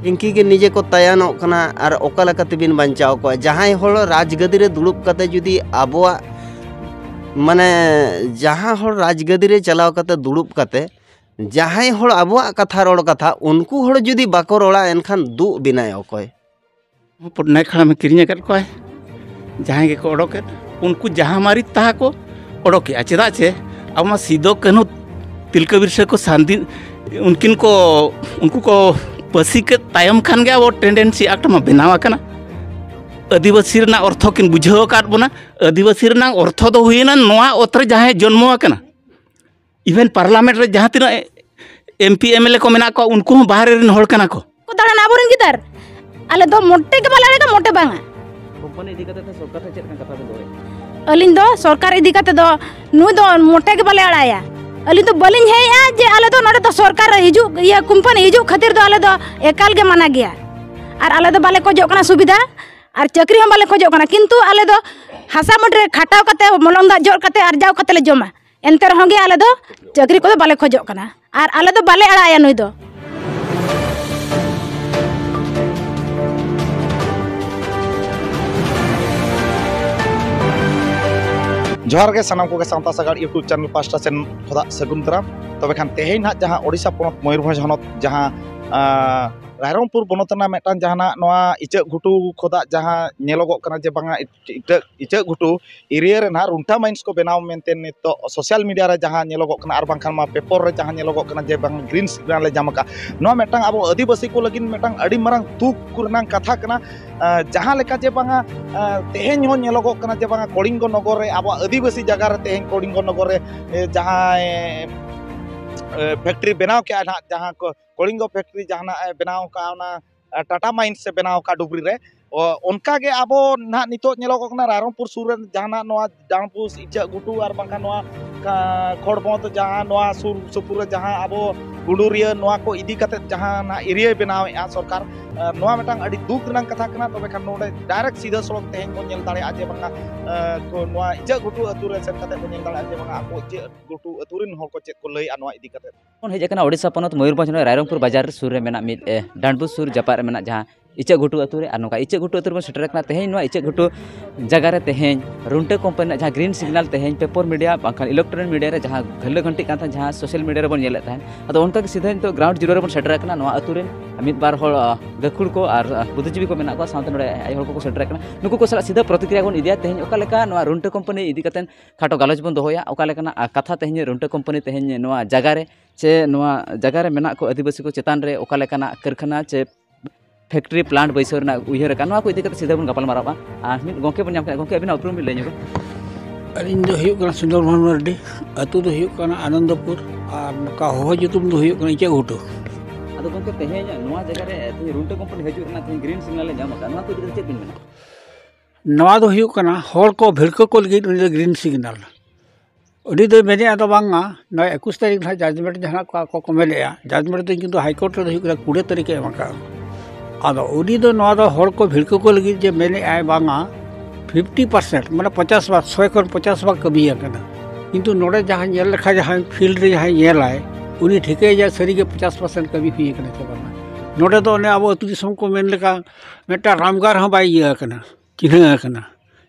इनकी के निजे को तयनोग कना और ओका लकाते बिन बंचाव को जहां होड़ राजगदी रे दुड़ुब कते जुदी आबोआ माने जहां होड़ राजगदी रे चलाव कते दुड़ुब कते जहां होड़ आबोआ कथा रोड़ कथा उनको होड़ जुदी बाको रोड़ा एनखान दु बिनाय अकोय पुटनाय खड़ा में किरिया कर को जहां के को ओडोके उनको जहां मारी ता को ओडोके चेदा छे अब मा सीधो कनु तिलका बिरसा को शांति उनको को पसी के तायम खान गया वो टेंडेंसी एक्ट में बनावा कना आदिवासी रना अर्थ किन बुझाव काट बना आदिवासी रना अर्थ दो हुईना नोआ ओत्र जहां जन्मवा कना इवन पार्लियामेंट रे जहां तिना एमपी एमएलए को मेना को उनको बाहर रेन होड़ कना को दाड़ा आबोरन गिदार आले दो मोटे के बाले का मोटे बांगा कंपनी इदी कते सरकार से चेक कथा दो अलिन दो सरकार इदी कते दो नु दो मोटे के बाले अड़ाया अली तो बलिन है जे आले तो नडे तो सरकार हिजु ये कंपनी हिजु खातिर दो आले दो एकाल के माना गया और आले दो बाले खोजो कना सुविधा और चाकरी हम बाले खोजो कना किंतु आले दो हासा मटरे खाटाव कते मलंग दा जोर कते अर्जाव कते ले जमा एनते रहगे आले दो चाकरी को बाले खोजो कना और आले दो बाले अड़ाया नुई दो जोहार के सानाम को सावता सागार यूट्यूब चैनल पास्टा सेन खोदा सगुन दाराम तबे खान तेहेन ना जहां ओडिशा पोनत मयूरभंज हनत जहां रायरंगपुर बनतना मेटान जहाना नोआ इचा घुटू खोदा जहां नेलोगोग कना जे बांगा इचा घुटू एरिया रे ना रुंटा माइंस को बनाव मेंते नितो सोशल मीडिया रे जहां नेलोगोग कना आर बांखान मा पेपर रे जहां नेलोगोग कना जे बांग ग्रीन सिग्नल ले जामका नोआ मेटांग आबो आदिवासी को लगिन मेटांग अडी मारंग तुक कुरनांग कथा कना जहां लेका जे बांगा तेहेन हो नेलोगोग कना जे बांगा कलिंगो नगर रे आबो आदिवासी जगह रे तेहेन कलिंगो नगर रे जहां फैक्ट्री बनाव के ना जहां को कलिंगो फैक्ट्री जहां बनाव का टाटा माइंस से बनाव का डुबरी रे उनका के आबो ना नितो नेलोगो कना रायरंगपुर सुर जहां नोआ डांगपुस इचा गुटू और बांका नोआ खोड़बोत जहां नोआ सुर सुपुर जहां आबो गुडुरिया नोआ को इदी कते जहां ना एरिया बनाव आ सरकार नोआ मेटांग अडी दुख रंग कथा कना तबे खान नोडे डायरेक्ट सीधा सड़क तेहेन को नेल दाड़े आजे बांगा को नोआ इचा गुटू अतु रे सेन कते को नेल दाड़े आजे बांगा आबो इचा गुटू अतु रिन हर को चेक को लई आ नोआ इदी कते कोन हेज कना ओडिशा पोनत मयूरभंज रायरंगपुर बाजार सुर रे मेना मिद डांडबुस सुर जापार रे मेना जहां इचा घुटू अतु रे और नोका इचा घुटू अतु रे सेटर कना तेहेन नो इचा घुटू जगह रे तेहेन रुंटे कंपनी जहां ग्रीन सिग्नल तेहेन पेपर मीडिया बांखान इलेक्ट्रॉनिक मीडिया रे जहां घल्ले घंटी का जहां सोशल मीडिया रे बन नेले ताहन अदो उनका के सीधा तो ग्राउंड जीरो रे बन सेटर कना नो अतु रे मिद बार होड़ गखुड़ को और बुद्धिजीवी को मेना को सावते नोडे आई होड़ को सेटर कना नुकु को सला सीधा प्रतिक्रिया बन इदिया तेहेन ओका लेका नो रुंटे कंपनी इदी कतेन खाटो गालोज बन दोहोया ओका लेका कथा तेहेन रुंटे कंपनी तेहेन नो जगह रे चे नो जगह रे मेना को आदिवासी को चेतान रे ओका लेका कारखाना चे फैक्ट्री प्लांट बैसर ना उयहर का नोआ को इदी कते सीधा बन गपाल माराबा आ मिद गोंके बन नाम गोंके अबिना उपरुम लई ᱧᱚᱜ अलिन दो हुयुग कना सुंदर मोहन मर्डी अतु दो हुयुग कना आनंदपुर और नका हो जुतुम दो हुयुग कना इचा घुटू अदो गोंके तेहेन नोआ जगह रे रुंटे कंपनी हजू ना तेहेन ग्रीन सिग्नल ले जाम का नोआ को इदी कते बिन मेना नवा दो हुयुग कना होड़ को भिड़को को लगी उनी ग्रीन सिग्नल उडी दो मेने आदो बांगा न 21 तारीख ना जजमेंट जहां को मेलेया जजमेंट तो किंतु हाई कोर्ट रे हुयुग 20 तारीख एमका आदो उडी दो नवा दो होड़ को भिड़को को लगी जे मेने आय बांगा 50% माने 50 भाग 100 खन 50 भाग कमी आकना किंतु नोडे जहां नेल लेखा जहां फील्ड रे जहां नेलाय उनी ठिके जा सरी के 50% कमी हुई कना चबाना नोडे तो ने आबो अतु दिसम को मेन लेका मेटा रामगार ह बाई ये कना चिन्ह कना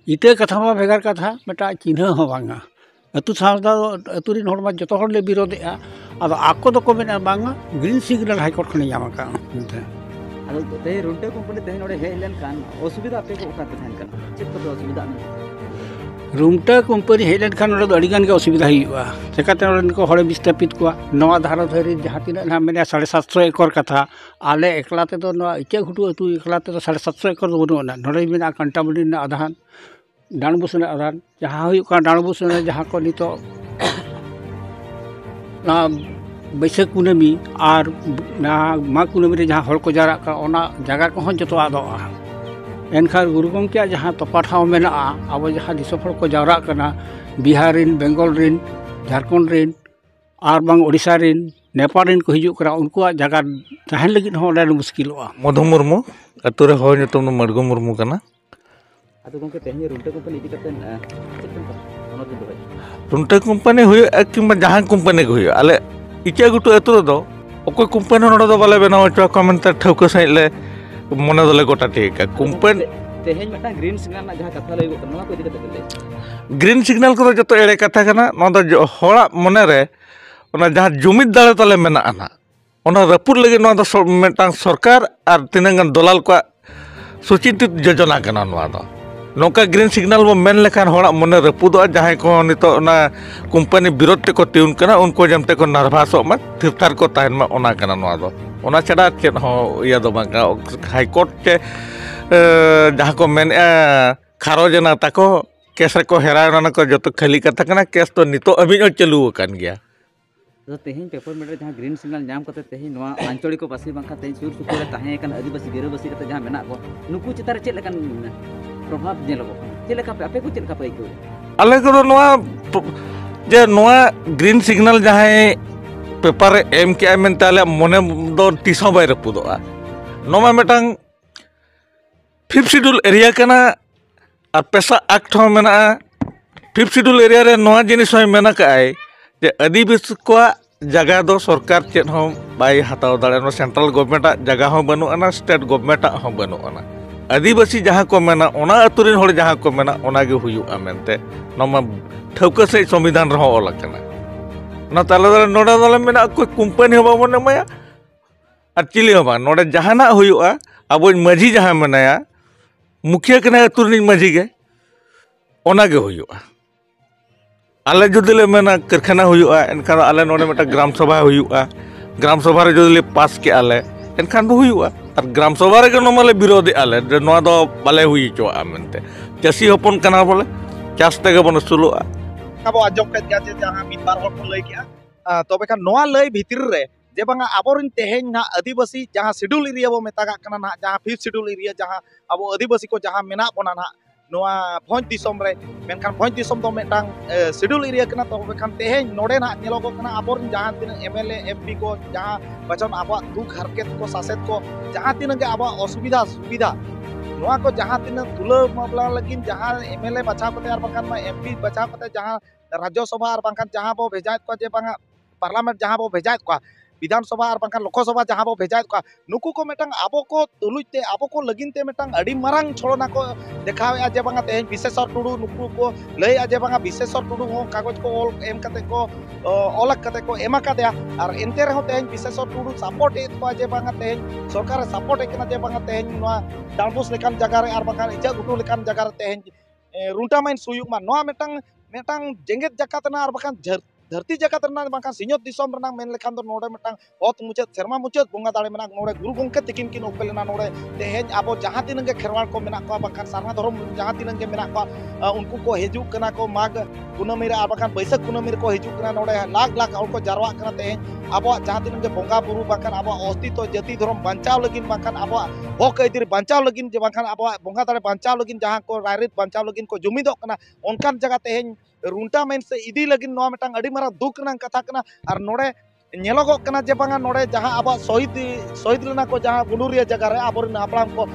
इते कथा मा भेगार कथा मेटा चिन्ह ह बांगा अतु सावदा अतु रिन होड़ मा जतो होड़ ले विरोधया आदो आको दो को मेना बांगा ग्रीन सिग्नल हाई कोर्ट खने यामका अदो ते रुंटे कंपनी तेहेन ओडे हे लेन कान असुविधा आपे को ओका तेहेन कान चेक को असुविधा रूमटा कंपनी हेलन खान अड़ीगान के असुविधा हुआ चिकाते को हड़े विस्थापित को नवा धारा धरी जहाँ तीन ना मैंने 750 एकड़ कथा आले एकला ते तो इचा घुटू अतु एकला ते तो 750 एकड़ बनुना नोडे मेना कंटामडी आधान डाणबुस आधान जहाँ डाणबुस जहाँ को नितो ना बैसाख कुनामी और ना माघ कुनामी जहाँ हड़ को जारा जगह को जो आदोआ एनखान गुरु गमके जहाँ तोपाठाव मेना अब जहाँ दिसम हड़ को जावरा कना बिहार रिन बेंगल रिन झारखंड रिन और बांग ओडिशा रिन नेपाल रिन को हिजू करा उनको जगह तहन लगी होने मुश्किलोआ मधु मुर्मू अतु रे हो नितम मडगो मुर्मू कना अदो गमके तेहनी रुंटे कंपनी इदी कतेन रुंटे कंपनी हुई कि जहाँ कंपनी को हुई आले इचा गुटू अतु दो ᱚᱠᱚᱭ ᱠᱳᱢᱯᱟᱱᱤ ᱱᱚᱰᱮ ᱫᱚ ᱵᱟᱞᱮ ᱵᱮᱱᱟᱣ ᱦᱚᱪᱚ ᱟᱠᱚᱣᱟ ᱢᱮᱱᱛᱮ ᱴᱷᱟᱹᱣᱠᱟᱹ ᱥᱟᱺᱦᱤᱡ ᱞᱮ ᱢᱚᱱᱮ ᱫᱚᱞᱮ ᱜᱚᱴᱟ ᱴᱷᱤᱠᱟ ᱠᱳᱢᱯᱟᱱᱤ तेहेज मिट्टा ग्रीन सिग्नल ना जहाँ कथा लगे नवा को इदी कते ले ग्रीन सिग्नल को जो एड़े कथा कना नोदा जो होड़ा मने रे ओना जहाँ जुमिद दाड़े तले मेना ना ओना रपुर लगे नोदा मेटांग सरकार और तिनंगन दलाल को सुचिंतित योजना कना नोदा दो नौका ग्रीन सिग्नल वो मेन लेखान होड़ा मने रपुदो जहाँ को नितो ना कंपनी विरोध ते को ट्यून कना उनको जमते को नर्भासो मा थिरथार को ताहन मा ओना कना नोदा दो ओना छड़ा चेत हो या दो बांका हाई कोर्ट के जहाँ को मेन खारोजना ताको केस को हेराना को जो तो खाली कथा कना केस तो नितो अभी चालू कान गया तो तेहेज पेपर में जहाँ ग्रीन सिग्नल नाम करते तेहेज नवा आंचलिक पासी बांका तेहेज सुर सुपुर ताहे कन आदिवासी गिरबासी करते जहाँ मेना को नुकु चितार चेक लेकन प्रभाव नेलोगो चेक लेका पे आपे को चेक लेका पे आइको अले को नवा जे नवा ग्रीन सिग्नल जहाँ पेपर एम के मेनते आले मने दो तीसों बाय रपुदोआ नवा मेटांग फिफ्थ शेड्यूल एरिया कना और पेशा एक्ट हो मेना फिफ्थ शेड्यूल एरिया रे नवा जिनिस हो मेना काय जे आदिवासी को जगह दो सरकार चेत हो बाय हताव दाड़े सेंट्रल गवर्नमेंट जगह हो बनु अना स्टेट गवर्नमेंट हो बनु अना आदिवासी जहाँ को मेना ओना अतुरिन होड़ जहाँ को मेना ओना गे हुयुआ मेनते नमा ठौका से संविधान रहो ओला कना ना ताले दाड़े नोडा दाले मेना कोई कंपनी हो बाबन माया और चिली हो बा नोडे जहाना हुयुआ अब माझी जहाँ मेनाया मुखिया कना अतुरिन माझी गे ओना गे हुयुआ आले जुदिले मेना कारखाना हुयुआ एनखान आले नोडे मेटा ग्राम सभा हुयुआ ग्राम सभा रे जुदिले पास के आले एनखान दो हुयुआ और ग्राम सभा रे नमाले विरोधी आले जे नोआ दो बाले हुई चोआ मेनते चासी हपन कना बोले चास तेगे बन सुलुआ अब आजम के गया जहां मिद बार हर को लई किया तबे खान नोआ लई भितिर रे जे बांगा आबोरिन तेहेन ना आदिवासी जहां शेड्यूल एरिया बो मेतागा कना ना जहां फिफ्थ शेड्यूल एरिया जहां अब आदिवासी को जहां मेना बोना ना नोआ भोज दिसम रे मेनखान भोज दिसम दो मेटांग शेड्यूल एरिया कना तबे खान तेहेन नोडे ना नेलोगो कना आबोरिन जहां तीन एमएलए एमपी को जहां बचन आबो दुख हरकत को सासेत को जहां तीन के आबो असुविधा सुविधा नोआ को जहां तीन तुला मामला लगिन जहां एमएलए बचाव कते आर बांकान मा एमपी बचाव कते जहां राज्यसभा आर बांकान जहां बो भेजायत को जे बांगा पार्लियामेंट जहां बो भेजायत को विधानसभा और बांकान लोकसभा जहां बो भेजायत को नुकु को मेटांग आबो को तुलुजते आबो को लगिनते मेटांग अडी मारांग छोड़ना को देखावे आ जे बांगा तेहेन विशेषर टुडू नुकु को लई आ जे बांगा विशेषर टुडू हो कागज को ऑल एम कते को अलग कते को एमा का दिया और एनते रहो तेहेन विशेषर टुडू सपोर्ट ए को जे बांगा तेहेन सरकार सपोर्ट एकना जे बांगा तेहेन नोआ डांबुस लेकान जगह रे आर बांगा इजा गुटू लेकान जगह रे तेहेन रुंटा माइन सुयुग मा नोआ मेटांग जेंगेत जकात ना आर बांगा धरती जगत बांका सिंहत दिसम रना मेन लेखान दो नोडे मेटांग ओत मुचाद सेरमा मुचाद बोंगा दाड़े मेना नोडे गुरु गंके तिकिन किन ओपेलेना नोडे तेहेज आबो जहां तीन के खेरवाड़ को मेना को बांका सारना धर्म जहां तीन के मेना को उनको को हिजु कना को माग कुनमी रे आर बांका बैसाख कुनमी रे को हिजु कना नोडे लाख लाख हड़ को जारवा कना तेहेज आबो जहां तीन के बोंगा बुरु बांका आबो अस्तित्व जाति धर्म बंचाव लगिन बांका आबो हक अइदिर बंचाव लगिन जे बांका आबो बोंगा दाड़े बंचाव लगिन जहां को रायरित बंचाव लगिन को जुमिदो कना ओनकान जगह तेहेज रुंटा मेन से इदी लगिन नोआ मेटांग अडी मारा दुख रना कथा कना और नोडे नेलोगो कना जे बांगा नोडे जहां आबा शहीद लेना को जहां बुनुरिया जगह रे आबोरिन हापड़ाम को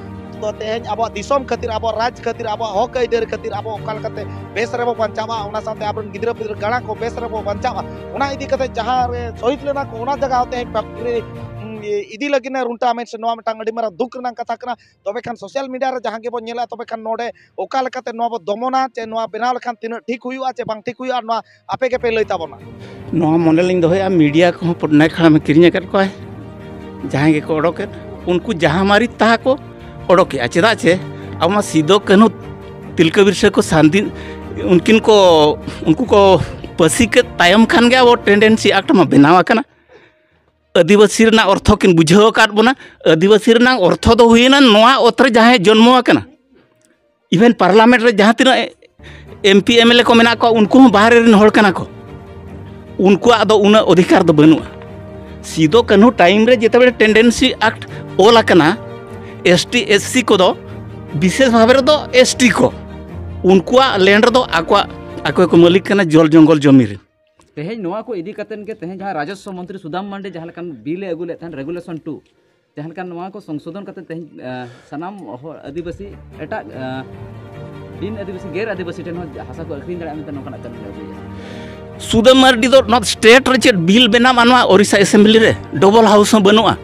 तो तेहेज आबो दिसम खातिर आबो राज खातिर आबो हक अइदार खातिर आबो ओकाल कते बेस रेबो बंचावा ओना साथे आबोरिन गिदरा पिदरा गाणा को बेस रेबो बंचावा ओना इदी कते जहां रे शहीद लेना को ओना जगह होते फैक्ट्री इदी लगिन रुंटा मेन से नोआ मेटांग अडी मारा दुख रना कथा कना तबे खान सोशल मीडिया रे जहां के बो नेला तबे खान नोडे ओका लेकाते नोआ बो दमना चे नोआ बेनाव लेखान तिना ठीक हुयुआ चे बांग ठीक हुयुआ नोआ आपे के पे लई ताबोना नोआ मने लिंग दोया मीडिया को पटनाय खड़ा में किरिया कर को जहां के को ओडोके उनको जहां मारी ता को ओडोके चेदा चे अब सीधो कनु तिलका बिरसा को शांति उनको को पसी के तायम खान गया वो टेंडेंसी एक्ट में बनावा कना आदिवासी अर्थ किन बुझाव का बना आदिवासी अर्थ दो हुईना नोआ ओतरे जहाँ जन्म आकना इवेन पार्लियामेंट रे जहाँ तीन एमपी एमएलए को मेना को उनको बाहर रेन होड़ कना को उनको दो उना अधिकार दो बनुआ सीधो कन्हू टाइम रे जेते टेंडेंसी एक्ट ओल आकना एसटी एससी को दो विशेष भाव रे दो एसटी को उनको लैंड दो आको को मालिक कना जल जंगल जमी रे तेहेज नोआ को इदी कतन के तेहेज जहाँ राजस्व मंत्री सुदाम मांडे जहाँ लेकान बिल अगु लेथान रेगुलेशन 2 जहाँ लेकान नोआ को संशोधन कते तेहेज सनाम आदिवासी एटा बिन आदिवासी गैर आदिवासी टेन हासा को अखरीन दाड़ा में नोकना कन सुदा मार्डी दो नॉट स्टेट रे चेड बिल बेना मानवा ओडिशा असेंबली रे डबल हाउस हो बनुआ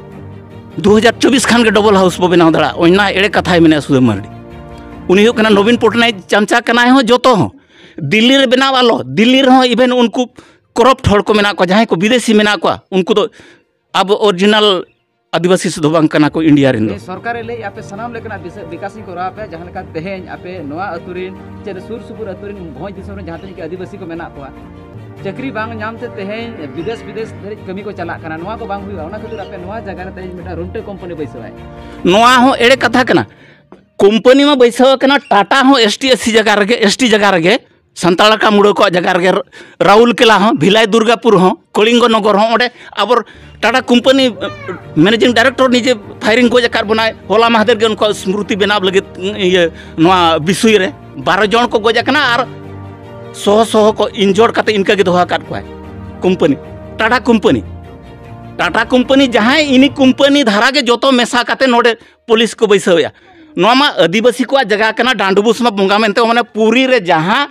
2024 खान के डबल हाउस बो बेना दड़ा ओइना एड़े कथाय मेने सुदा मार्डी उनी हो कना नवीन पटनायक चमचा कना हो जोतो हो दिल्ली रे बेना वालो दिल्ली रे हो इवन उनको करप्ट हड़ को मेना को जहां को विदेशी मेना को उनको तो अब ओरिजिनल आदिवासी से दोबांग कना को इंडिया रिंदो सरकार ले आपे सनाम लेकना विकास को रहा पे जहां लेका तेहेन आपे नवा अतुरिन चे सुर सुपुर अतुरिन भोज दिसम रे जहां तक के आदिवासी को मेना को चाकरी बांग नामते तेहेन विदेश धरि कमी को चला कना नवा को बांग हुआ ओना खातिर आपे नवा जगह रे तेहेन मेटा रुंटे कंपनी बैसवाय नवा हो एड़े कथा कना कंपनी में बैसव कना टाटा हो एसटी जगह रे संताल का मुड़ को जगह रे राउरकेला हो भिलाई दुर्गापुर हो कलिंग नगर हो ओडे आबर टाटा कंपनी मैनेजिंग डायरेक्टर निजे फायरिंग को जकार बनाए होला महादेव के उनको स्मृति बनाव लगे ये नवा विषय रे 12 जन को गोजा कना और 100 को इंजोर्ड करते इनका के दोहा काट को है कंपनी टाटा कंपनी जहां इनी कंपनी धारा के जोतो मेसा करते नोडे पुलिस को बैसवया नवा मा आदिवासी को जगह कना डांडुबुस में बंगा मेनते माने पूरी रे जहां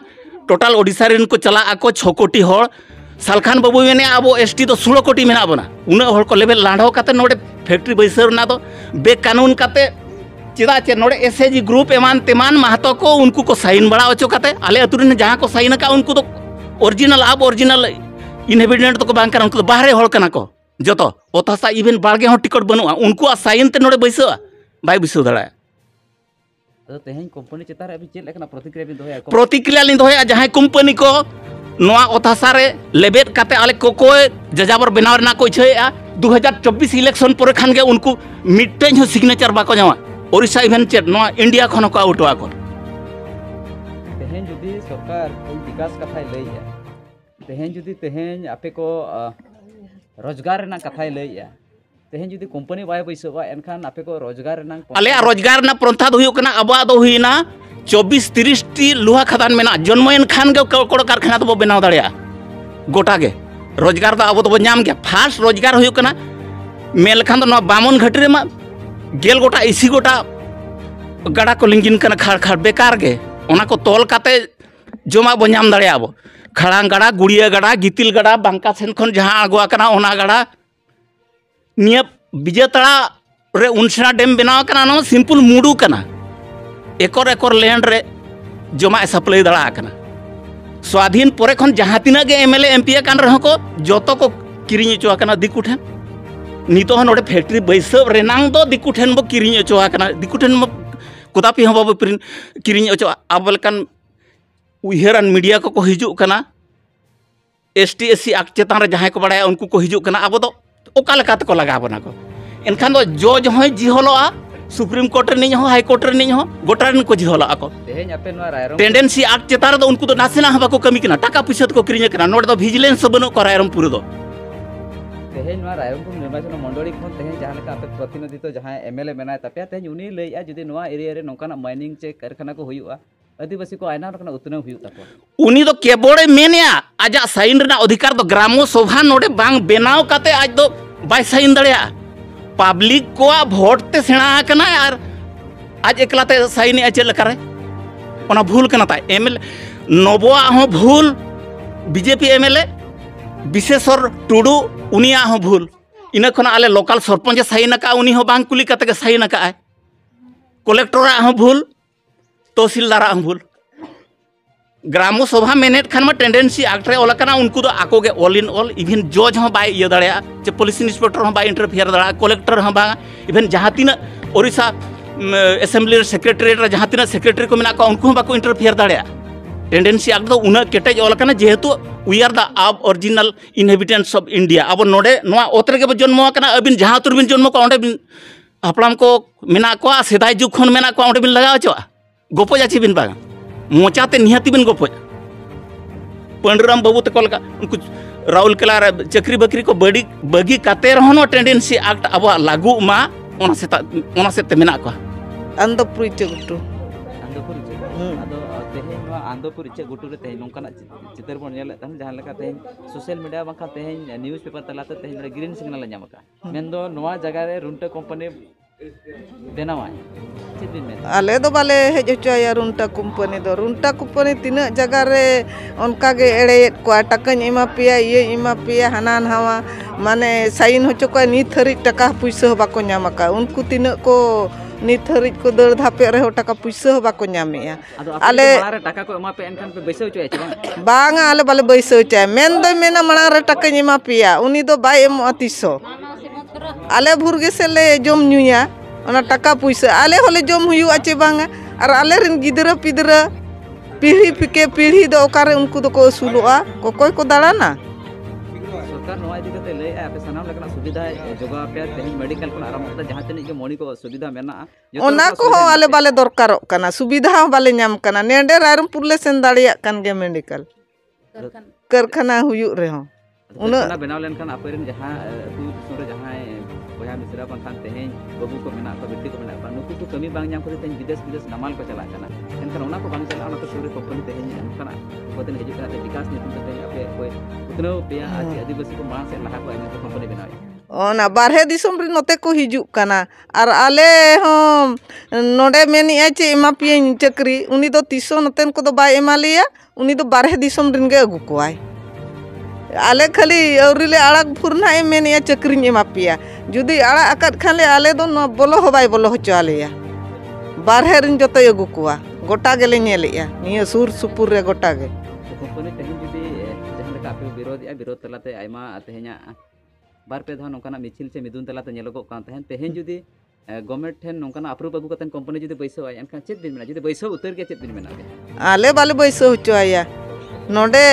टोटल ओडिशा रेन को चला आको 6 कोटी हड़ सालखान बाबू मेने अब एसटी तो 16 कोटी मेना बना उन हड़ को लेवल लाढ़ो काते नोडे फैक्ट्री बैसर ना तो बेकानून काते चेदा चे नोडे एसएजी ग्रुप एमान तेमान महतो को उनको को साइन बड़ा ओचो काते आले अतुरिन जहां को साइन का उनको तो ओरिजिनल इनहेबिटेंट तो को बांग कर उनको तो बाहरे हड़ कना को जतो ओथासा इवन बागे हो टिकट बनुआ उनको साइन ते नोडे बैसवा बाय बैसव दड़ा तेहेन कंपनी चितार अभी चेक लेकना प्रतिक्रिया लिन दोया जहां कंपनी को नवा ओथासा रे लेबेट काते आले को जजाबर बनाव रना को इच्छा 2024 इलेक्शन पर खान के उनको मिटेन हो सिग्नेचर बाको जावा ओडिशा इवेंट चेट नवा इंडिया खन को आउटवा को तेहेन जुदी सरकार विकास कथा लैया तेहेन जुदी तेहेन आपे को रोजगार रना कथा लैया तेहेन जुदी कंपनी बाय बैसवा एनखान आपे को रोजगार रना आले रोजगार ना प्रंथा दो हुयो कना अबा दो हुइना 24-30 टी लोहा खदान मेना जन्मयन खान के कोड़ कारखाना तो बनाव दाड़िया गोटा के रोजगार तो अब तो नाम गया फास्ट रोजगार हुयो कना मेल खान तो बामन घाटी रे मा गेल गोटा इसी गोटा गड़ा को लिंगिन कना खाड़ बेकार के ओना को तोल काते जमा बो नाम दाड़िया अब खड़ा गड़ा गुड़िया गड़ा गितिल गड़ा बांका सेन खन जहां आगुआ कना ओना गड़ा निया विजयतड़ा रे उनसना डैम बनाव कना नो सिंपल मुडू कना एकर लैंड रे जमा सप्लाई दड़ा कना स्वाधीन परे खन जहां तिना के एमएलए एमपी कान रह को जोतो को किरिኝ चोआ कना दिकु ठेन नितो ह नोडे फैक्ट्री बैसव रेनांग दो दिकु ठेन बो किरिኝ चोआ कना दिकु ठेन कोदापि ह बाबो किरिኝ चोआ आबलकन उहेरान मीडिया को हिजु कना एसटी एससी एक्ट चेतान रे जहां को बडाया उनको को हिजु कना अब दो ओका लेकाते को लगा बना को एनखान दो जज होय जिहलोआ सुप्रीम कोर्ट रे हो हाई कोर्ट रे हो गोटा रन को जिहला को तेहेन आपे नवा रायरम टेंडेंसी एक्ट चेतार दो उनको तो नासेना हबा को कमी कना टाका पैसा को किरिኝ कना नोड दो विजिलेंस बनो को रायरमपुर दो तेहेन नवा रायरमपुर निर्वाचन मंडली खन तेहेन जहां लेका आपे प्रतिनिधित्व जहां एमएलए मेना तपया तेहेन उनी लैया जदी नवा एरिया रे नोकाना माइनिंग चे कारखाना को हुयुआ आदिवासी को आयना रकना उतने हुयु ताको उनी तो केबोड़े मेनेया आजा साइन रना अधिकार तो ग्रामो सभा नोडे बांग बेनाव काते आज दो बाय साइन दड़या पब्लिक को वोट ते सेना कना यार आज एकलाते साइन चेक लकारे ओना भूल कना ता एमएलए नबोआ हो भूल बीजेपी एमएलए विशेषर टुडू उनिया हो भूल इना खना आले लोकल सरपंच साइन का उनी हो बांग कुली कते के साइन का आय कलेक्टर हो भूल तहसीलदार हो भूल ग्रामो सभा मेनेट खान में टेंडेंसी एक्ट रे ओलकना उनको तो आको के ऑल इन ऑल इवन जज हो बाय ये दड़या जे पुलिस इंस्पेक्टर हो बाय इंटरफियर दड़ा कलेक्टर हो बा इवन जहां तीन ओडिशा असेंबली सेक्रेटरीट रे जहां तीन सेक्रेटरी को मेना को उनको बाको इंटरफियर दड़या टेंडेंसी एक्ट तो उना केटेज ओलकना जेहेतु वी आर द अब ओरिजिनल इनहेबिटेंट्स ऑफ इंडिया अब नोडे नोआ ओतरे के जन्म कना अबिन जहां तुर बिन जन्म को ओंडे बिन हपलाम को मेना को सेदाय जुग खन मेना को ओंडे बिन लगाव चवा गोपो जाची बिन बा मोचाते निहाती बिन गोपो पंडराम बाबू तक उनको राउरकेला चाकरी बाकरी को बगी काते रहनो टेंडेंसी एक्ट अब लागू मा ओना से मेना को आंदोपुर इचे गुटू आंदोपुर इचे गुटू रे तेहेन नोंकाना चितर बन नेले तहन जहां लेका तेहेन सोशल मीडिया बखा तेहेन न्यूज़ पेपर तलाते तेहेन ग्रीन सिग्नल ᱧᱟᱢ का मेन दो नवा जगह रे रुंटे कंपनी बेनावा चेक बिन में आले दो बाले हेज होचोया रुंटा कंपनी तीना जगह रे उनका गे एड़ेत को टाकाñ एमा पिया ये एमा पिया हाना नहावा माने साइन होचो को नित हरि टाका पुइसा बाको ᱧᱟᱢᱟका उनको तीना को नित हरि को दर धापे रे टाका पुइसा बाको ᱧᱟᱢᱮया आले टाका को एमा पे एनखान पे बैसो होचोया चे बांग आले बाले बैसो होचोया मेन दो मेना मांग रे टाकाñ एमा पिया उनी दो बाय एमो तिसो आले भुरगे से ले जम ᱧᱩᱭᱟ ओना टाका पुइसा आले होले जम हुयुआ चे बांगा और आले रिन गिदरा पिदरा पीढ़ी पिके पीढ़ी दो ओकारे उनको दो को असुलुआ कोय को दाड़ाना सरकार नोआ इदी कते ले आपे सनाम लेकना सुविधा जोगा पे तेहिन मेडिकल को आराम होता जहां तने के मोनी को सुविधा मेना ओना को हो आले बाले दरकारो kana सुविधा हो बाले ᱧᱟᱢ kana नेंडे रायरमपुर ले सेन दाड़िया कान गे मेडिकल कारखाना हुयु रे हो उना बनाव लेन खान आपेरिन जहां तू सुरे जहां बया मिसरा बंखान तेहें बाबू को मेना को बेटी को मेना नुकु तो कमी बांग ᱧᱟᱢ करते विदेश नमाल को चला kana एनखान ओना को बांग चला ओना तो सुरे कंपनी तेहें एनखान कोतन हिजु kana विकास नितुन ते आपे कोई उतनो पेया आदिवासी को मां से लहा को एने कंपनी बनावे ओना बारहे दिसम रे नोते को हिजु kana और आले हो नोडे मेनी चे एमा पिए चक्री उनी दो तीसो नतेन को दो बाय एमा लिया उनी दो बारहे दिसम रिन गे अगु कोआय आले खाली औरिले आड़ाक फुरना मेनिया चक्री एमा पिया जुदी आड़ा आकाद खाले आले दो बोलो हो बाय बोलो होचो आलेया बारहे रिन जतो अगु कोआ गोटा गेले नेलिया निया सुर सुपुर रे गोटा गे कंपनी तेहिन जुदी जहां लेका पे विरोध तलाते आयमा तेहेnya बार पे धान नोकाना मिचिल से मिदुन तलाते नेलोगो कान तेहेन तेहेन जुदी गवर्नमेंट ठेन नोकाना अप्रूव अगु कतन कंपनी जुदी बैसो आय एनखान चेक दिन मेना जुदी बैसो उतर के चेक दिन मेना आले बाले बैसो होचो आया नोडे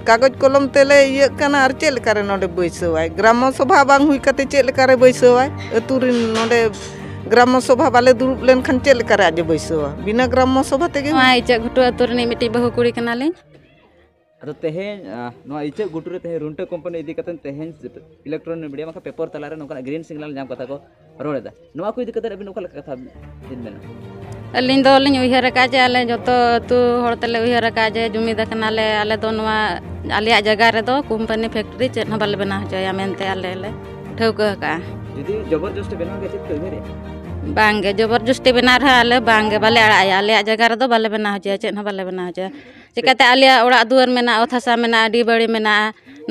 कागज कलम तेले ये काना आर चेल करे नोडे बैसो आय ग्राम सभा बांग हुई कते चेल करे बैसो आय अतुरिन नोडे ग्राम सभा बाले दुरुब लेन खान चेल करे आज बैसो बिना ग्राम सभा तेगे मा इचा घुटु अतुरनी मिटी बहु कुड़ी कनाले अतो तेहें नोआ इचे गुटु रे तेहें रुंटे कंपनी इदी कतन तेहें इलेक्ट्रॉनिक मीडिया माका पेपर तलारे नोका ग्रीन सिग्नल नाम कथा को रोड़ेदा नोआ को इदी कतन अबि नोका कथा दिन मेना अलिन दो लिन उहर का जे आले जतो तू हड़तले उहर का जे जुमीदा कनाले आले दो नवा आलिया जगह रे दो कंपनी फैक्ट्री चेन बाले बना होया मेनते आले ले ठौका का जुदी जबरदस्ती बना के चेक कइरे बांगे जबरदस्ती बना रहा आले बांगे बाले आड़ाया आलिया जगह रे दो बाले बना होया चेन बाले बना होया चिकाते आलिया ओड़ा दुआर मेना ओथासा मेना अडी बड़ी मेना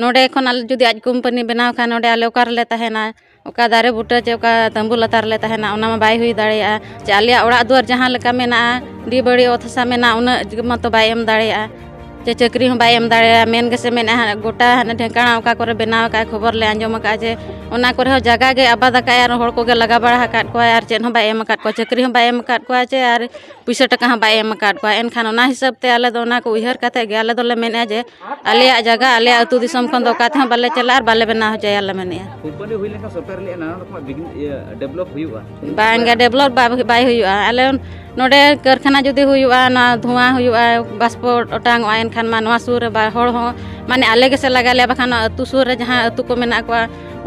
नोडे खन आले जुदी आज कंपनी बनाव खा नोडे आले ओकार ले तहेना ओका दारे बुटा चे ओका तंबू लतार ले तहेना ओना मा बाय हुई दाड़िया चे आलिया ओड़ा दुआर जहां लेका मेना डी बड़ी ओथसा मेना उना मतो बाय एम दाड़िया चे चक्री हो बाय एम दाड़िया मेन गेसे मेना गोटा हने ढेंकाणा ओका करे बनाव का खबर ले अंजम का जे ओना करे हो जगह गे आबाद का यार होड़ को गे लगा बड़ा काट को यार चेन हो बाय एम काट को चक्री हो बाय एम काट को चे यार पैसा टका हो बाय एम काट को एनखान ओना हिसाब ते आले दो ओना को उहर काते गे आले दोले मेने जे आलिया जगह आलिया अतु दिसम खन दो काते बाले चलार बाले बना हो जाय आले मेने कंपनी हुई लेका सरकार ले नाना रकम डेवलप हुआ बांगे डेवलप बाय हुआ आले नोडे कारखाना जुदी हुआ ना धुआं हुआ बाष्पो ओटांग एनखान मा नवा सुर बा होड़ हो माने आले गेसे लगा ले बखान अतु सुर रे जहां अतु को मेना को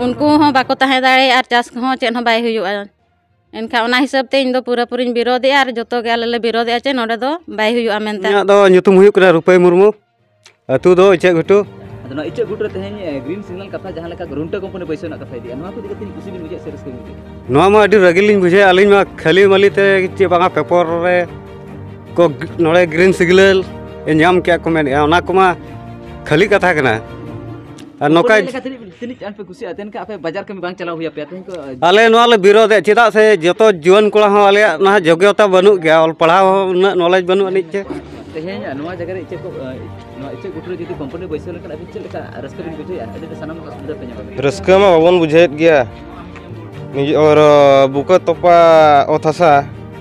उनको हो बाको तहे दाड़े आर चास हो चेन हो बाय हुआ एनखा ओना हिसाब ते इन दो पूरा पूरी विरोध आर जतो गे आले विरोध चे नोडे दो बाय हुआ मेनते दो nyutum हुई करा रुपई मुर्मू अतु दो इचे घुटू अदना इचे घुटू तेहें ग्रीन सिग्नल कथा जहां लेका रुंटे कंपनी पैसा ना कथा दिया नवा को दिगते खुशी बिन बुझे सेरस के बुझे नवा मा अडी रगिलिन बुझे अलिन मा खाली मालिते चे बांगा पेपर रे को नोडे ग्रीन सिग्नल एन्याम क्या कमेंट ओना कोमा खाली कथा कना और नोका तिनी चान पे खुशी आतेन का आपे बाजार कमी बांग चला हुआ पे आतेन को आले नोआ ले विरोध चेदा से जतो जुवन कोला हो आले ना योग्यता बनु गया और पढ़ाव उना नॉलेज बनु अनिच चे तेहें नवा जगह रे इचे को नवा इचे गुटरे जदी कंपनी बैसे लेकन अबि चल का रस्का बिन बुझे अदे सनम का सुविधा पे ᱧᱟᱢᱟ रस्का मा बाबन बुझेत गया और बुका तोपा ओथासा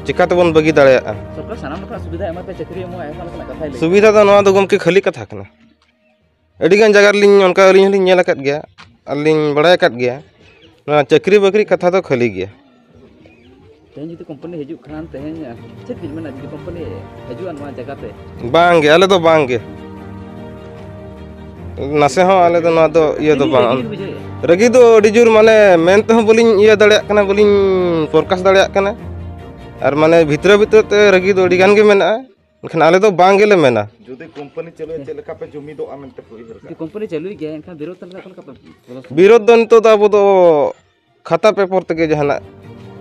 चिकाते बन बगी दाड़या सरकार सनम का सुविधा एमा पे चक्री एमो ऐसा लका कथा ले सुविधा तो नवा दो गमके खाली कथा कना अडी गान जगह लिन उनका लिन लिन नेला कत गया अलिन बड़ाय कत गया ना चक्री बकरी कथा तो खाली गया तेहें जदी कंपनी हिजु खान तेहें चेक दिन मेना जदी कंपनी हिजु नवा जगह पे बांगे आले तो बांगे नासे हो आले तो ना तो ये तो बांग रगी तो अडी जोर माने मेन तो बोलिन ये दाड़या कना बोलिन फोरकास्ट दाड़या कना और माने भीतर भीतर ते रगी तो अडी गान गे मेना एनखान आले तो बांगे ले मेना जुदी कंपनी चलो चे लेका पे जुमी दो आमेन ते कोई जदी कंपनी चलु गया एनखान विरोध तलका विरोध दो नितो तो अब तो खाता पेपर तके जहाना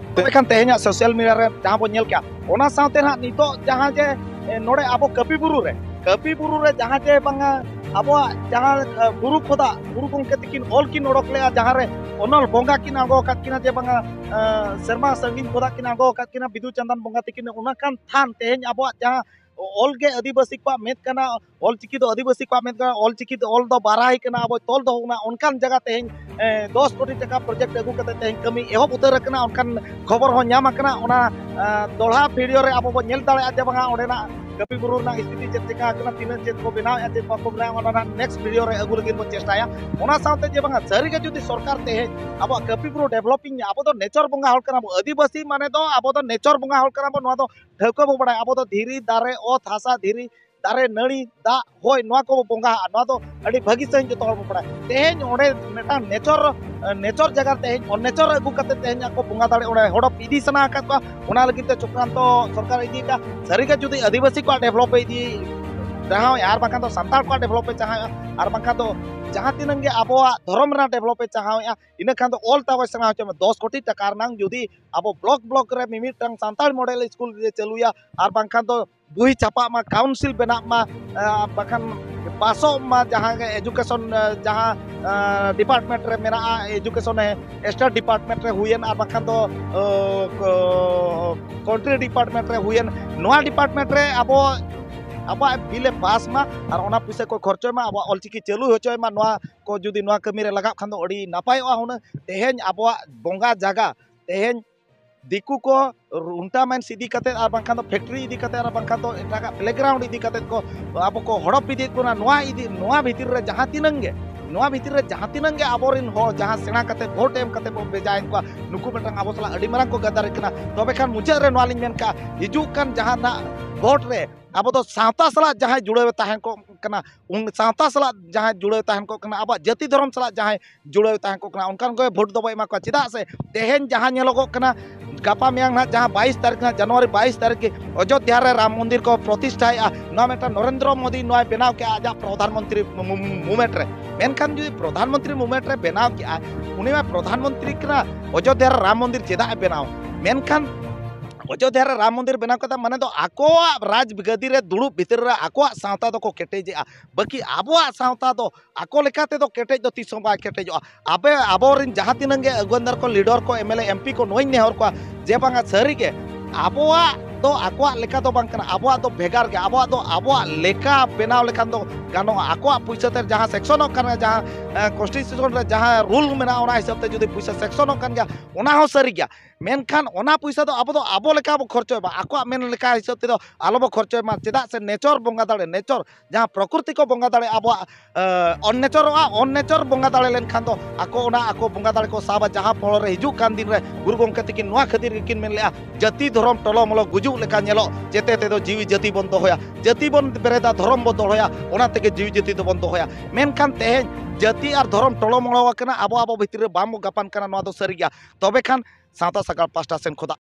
तबे खान तेहें सोशल मीडिया रे जहां बो नेल क्या ओना साउते ना नितो जहां जे नोडे आबो कपी बुरु रे जहां जे बांगा आबो जहां गुरु खोदा गुरु गोंके तकिन ऑल किन ओडक ले जहां रे ओनल बोंगा किन आगो कात किना जे बांगा शर्मा संगीन खोदा किन आगो कात किना बिदु चंदन बोंगा तकिन ओना कान थान तेहें आबो जहां ऑल के आदिवासी को मेद कना ऑल चिकी दो आदिवासी को मेद कना ऑल चिकी दो ऑल दो बाराई कना अब तोल दो ना उनकान जगह तेहें 10 कोटी टका प्रोजेक्ट अगू कते तेहें कमी एहब उतर कना उनकान खबर हो न्याम कना ओना दोढ़ा वीडियो रे अब नेल दाड़े जे बांगा ओडेना कपी बुरु ना स्थिति चेक चिका कना तीन चेक को बनाव चेक को बनाव ओना नेक्स्ट वीडियो रे अगू लगिन बो चेष्टाया ओना साउते जे बांगा सरी के जुदी सरकार तेहें अब कपी बुरु डेवलपिंग अब तो नेचर बोंगा हल कना आदिवासी माने दो अब तो नेचर बोंगा हल कना नो ढेको बो बड़ा अब तो धीरी दारे ओत हासा धीरी दारे नड़ी दा होय नवा को बोंगा नवा तो अड़ी भागी सही जो तोड़ पड़ा तेहें ओडे मेटा नेचर जगह तेहें और नेचर अगू कते तेहें को बोंगा दाड़े ओडे होड़ इदी सना का ओना लगी ते चक्रांत सरकार इदी का सरी का जुदी आदिवासी को डेवलप इदी जहां यार बाका तो संताल को डेवलप चाहा और बाका तो जहां तिनंगे आबोआ धर्म रा डेवलप चाहा इन खान तो ऑल ताव सना हो 10 कोटी टका नांग जुदी आबो ब्लॉक रे मिमिट टंग संताल मॉडल स्कूल रे चलुया और बाका तो बुही छापा मा काउंसिल बना मा बाखान पासो मा जहां एजुकेशन जहां डिपार्टमेंट रे मेरा एजुकेशन है स्टेट डिपार्टमेंट रे हुयन और बाखान तो कंट्री डिपार्टमेंट रे हुयन नोआ डिपार्टमेंट रे आबो अब बिले पास मा और ओना पैसा को खर्चो मा अब ऑलचिकी चालू होचो मा नोआ को जुदी नोआ कमी रे लगा खान तो अड़ी नापायोआ हुना तेहें अब बोंगा जागा तेहें दिकू को उल्टा मैन इदी कते और बांखान तो फैक्ट्री इदी कते और बांखान तो एटागा प्लेग्राउंड इदी कते को अब को हड़प इदी को नोआ भीतर रे जहां तिनंगे नोआ भीतर रे जहां तिनंगे आबोरिन हो जहां सेना कते वोट एम कते बो बेजायन को नुकु बेटांग आबो सला अड़ी मारंग को गदार कना तबे खान मुचे रे नोआ लिन मेन का हिजू कान जहां ना वोट रे अब तो सावता सला जहां जुड़े ताहन को कना उन सावता सला जहां जुड़े ताहन को कना अब जाति धर्म सला जहां जुड़े ताहन को कना उनकान को वोट दो एमा को चिदा से तेहें जहां नेलोगो कना गापा मेयांग ना जहां 22 तारीख ना जनवरी 22 तारीख के अयोध्या रे राम मंदिर को प्रतिष्ठा ना मेटा नरेंद्र मोदी नोय बनाव के आजा प्रधानमंत्री मूवमेंट रे मेनखान जो प्रधानमंत्री मूवमेंट रे बनाव के उनी में प्रधानमंत्री कना अयोध्या रे राम मंदिर चेदा बनाव मेनखान अयोध्या रे राम मंदिर बनाव कता माने तो आकोआ राज गदी रे दुड़ुब भीतर रे आकोआ सावता तो को केटेजे बाकी आबोआ सावता तो आको लेकाते तो केटेज दो तीसों बा केटेजो आबे आबोरिन जहां तिनंगे अगुंदर को लीडर को एमएलए एमपी को नोई नेहर को जे बांगा सरी के आबोआ तो आकोआ लेका तो बांग कना आबोआ तो भेगार के आबोआ लेका बनाव लेखान तो गानो आकोआ पैसा ते जहां सेक्शन कना जहां कॉन्स्टिट्यूशन रे जहां रूल मेना ओना हिसाब ते जुदी पैसा सेक्शन कन गया ओना हो सरी गया मेनखान ओना पैसा तो आबो लेका बो खर्चो बा आकोआ मेन लेका हिसाब ते तो आलो बो खर्चो मा चेदा से नेचर बोंगा दाड़े नेचर जहां प्रकृति को बोंगा दाड़े आबो अननेचर बोंगा दाड़े लेन खान तो आको ओना आको बोंगा दाड़े को साबा जहां फल रे हिजू कान दिन रे गुरु गोंके तकिन नोआ खातिर किन मेन ले जाति धर्म टलो मलो गुजु लेका नेलो जेते ते दो जीवी जाति बन दोया जाति बन बेरेदा धर्म बन दोया ओना तेके जीवी जाति तो बन दोया मेनखान तेहें जाति और धर्म टलो मलो कना आबो भीतर रे बाम गापान कना नोआ दो सरी गया तबे खान सावता सकाल पास्टा सेन खोदा